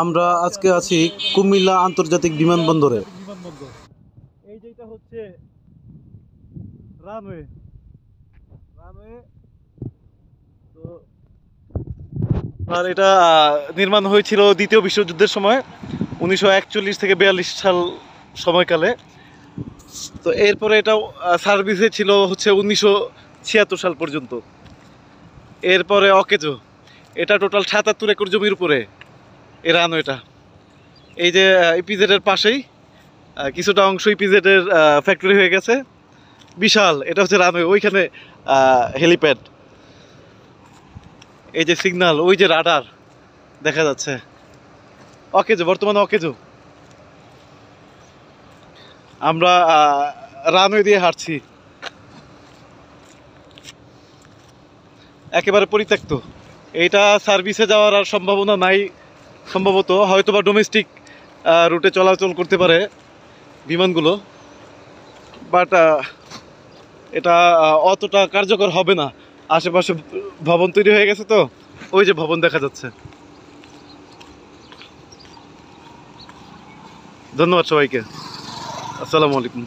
আমরা আজকে আছি কুমিল্লা আন্তর্জাতিক বিমানবন্দরে। এই যেটা হচ্ছে রানওয়ে রানওয়ে তো আর এটা নির্মাণ হয়েছিল দ্বিতীয় বিশ্বযুদ্ধের সময় 1941 থেকে 42 সাল সময়কালে। তো এরপরে এটা সার্ভিসে ছিল হচ্ছে 1976 সাল পর্যন্ত। এরপরে অকেজো, এটা টোটাল 77 একর জমির উপরে এই রানওয়েটা। এই যে ইপিজেডের পাশেই কিছুটা অংশ ইপিজেডের ফ্যাক্টরি হয়ে গেছে, বিশাল। এটা হচ্ছে রানওয়ে, ওইখানে হেলিপ্যাড, এই যে সিগন্যাল, ওই যে রাডার দেখা যাচ্ছে। অকেজো, বর্তমানে অকেজো। আমরা রানওয়ে দিয়ে হাঁটছি, একেবারে পরিত্যক্ত। এইটা সার্ভিসে যাওয়ার আর সম্ভাবনা নাই, সম্ভবত হয়তো বা ডোমেস্টিক রুটে চলাচল করতে পারে বিমানগুলো, বাট এটা অতটা কার্যকর হবে না। আশেপাশে ভবন তৈরি হয়ে গেছে, তো ওই যে ভবন দেখা যাচ্ছে। ধন্যবাদ সবাইকে, আসসালামু আলাইকুম।